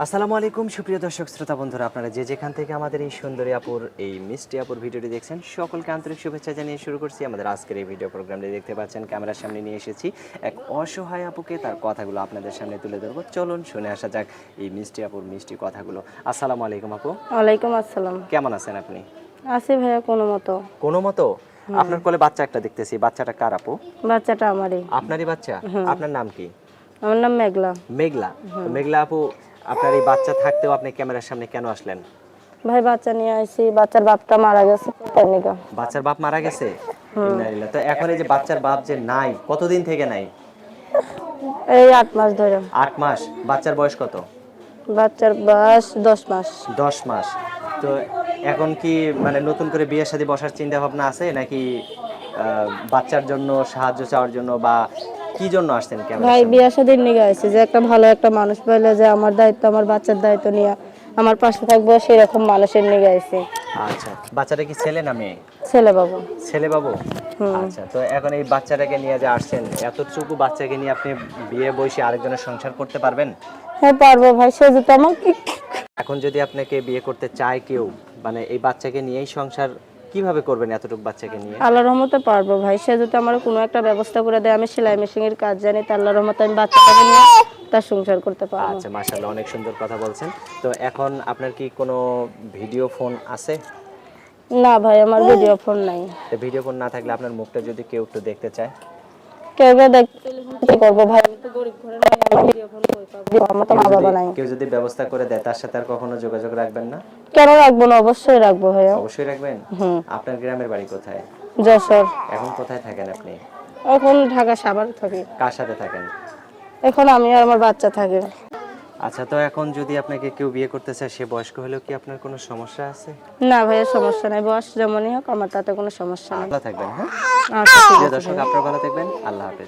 আসসালামু আলাইকুম সুপ্রিয় দর্শক শ্রোতা বন্ধুরা, আপনারা যে যেখান থেকে আমাদের এই সুন্দরী আপুর এই মিষ্টি আপুর ভিডিওটি দেখছেন সকলকে আন্তরিক শুভেচ্ছা জানিয়ে শুরু করছি আমাদের আজকের এই ভিডিও প্রোগ্রামটি। দেখতে পাচ্ছেন ক্যামেরার সামনে নিয়ে এসেছি এক অসহায় আপুকে, তার কথাগুলো আপনাদের সামনে তুলে ধরবো। চলুন শুনে আসা যাক এই মিষ্টি আপুর মিষ্টি কথাগুলো। আসসালামু আলাইকুম আপু। ওয়ালাইকুম আসসালাম। কেমন আছেন আপনি? আছি ভাইয়া কোনো মতো। কোনো মতো? আপনার কোলে বাচ্চা একটা দেখতেছি, বাচ্চাটা কার আপু? বাচ্চাটা আমারই। আপনারই বাচ্চা? আপনার নাম কি? আমার নাম মেঘলা। মেঘলা। তো মেঘলা আপু, আপনার এই বাচ্চা থাকতেও আপনি ক্যামেরার সামনে কেন আসলেন? ভাই বাচ্চা নিয়ে আইছি, বাচ্চার বাপটা মারা গেছে তার নিকা। বাচ্চার বাপ মারা গেছে? ইন্নালিল্লাহ। তো এখন এই যে বাচ্চার বাপ যে নাই, কতদিন থেকে নাই? এই 8 মাস ধরে। 8 মাস। বাচ্চার বয়স কত? বাচ্চার বয়স 10 মাস। 10 মাস। তো এখন কি মানে নতুন করে বিয়ে শাদী বসার চিন্তা ভাবনা আছে নাকি বাচ্চার জন্য সাহায্য চাওয়ার জন্য বা কি জন্য আসছেন ক্যামেরার ভাই সামনে? বিয়া শাদীর নিকা আইছি যে একটা ভালো একটা মানুষ পাইলে যে আমার দায়িত্ব, আমার বাচ্চার দায়িত্ব নিয়ে আমার পাশে থাকবে সেরকম মানুষের নিকা আইছি। আচ্ছা, বাচ্চাটা কি ছেলে না মেয়ে? ছেলে বাবু। ছেলে বাবু। আচ্ছা, তো এখন এই বাচ্চাটাকে নিয়ে যে আসছেন, এতটুকু বাচ্চাকে নিয়ে আপনি বিয়ে বসে আরেকজনের সংসার করতে পারবেন? হ্যাঁ পারবো ভাই, সে যেটা আমার এখন যদি আপনাকে বিয়ে করতে চায় কেউ, মানে এই বাচ্চাকে নিয়েই সংসার কিভাবে করবেন এতটুকু বাচ্চাকে নিয়ে? আল্লাহর রহমতে পারবো ভাই। সে যদি আমার কোনো একটা ব্যবস্থা করে দেয়, আমি সেলাই মেশিনের কাজ জানি, তা আল্লাহর রহমতে আমি বাচ্চাটাকে নিয়ে তার সংসার করতে পারবো। আচ্ছা, মাশাআল্লাহ, অনেক সুন্দর কথা বলছেন। তো এখন আপনার কি কোনো ভিডিও ফোন আছে? না ভাই, আমার ভিডিও ফোন নাই। তো ভিডিও ফোন না থাকলে আপনার মুখটা যদি কেউ একটু দেখতে চায়? কেউ দেখতে কি করবো ভাই, আমি তো গরিব ঘরে নাই, আমার ভিডিও ফোন কই পাবো, আমার তো মা বাবা নাই। কেউ যদি ব্যবস্থা করে দেয় তার সাথে আর কখনো যোগাযোগ রাখবেন না? কেন রাখবো না, অবশ্যই রাখবো ভাইয়া। অবশ্যই রাখবেন। আপনার গ্রামের বাড়ি কোথায়? যশোর। এখন কোথায় থাকেন আপনি? এখন ঢাকা সাভার থাকি। কার সাথে থাকেন? এখন আমি আর আমার বাচ্চা থাকি। আচ্ছা, তো এখন যদি আপনাকে কেউ বিয়ে করতে চায়, সে বয়স্ক হলেও কি আপনার কোনো সমস্যা আছে? না ভাইয়া, সমস্যা নাই, বয়স যেমনই হোক আমার তাতে কোনো সমস্যা নেই। ভালো থাকবেন। হ্যাঁ, আচ্ছা ঠিক প্রিয় আছে দর্শক, ভাইয়া। আপনারা ভালো থাকবেন। আল্লাহ হাফেজ।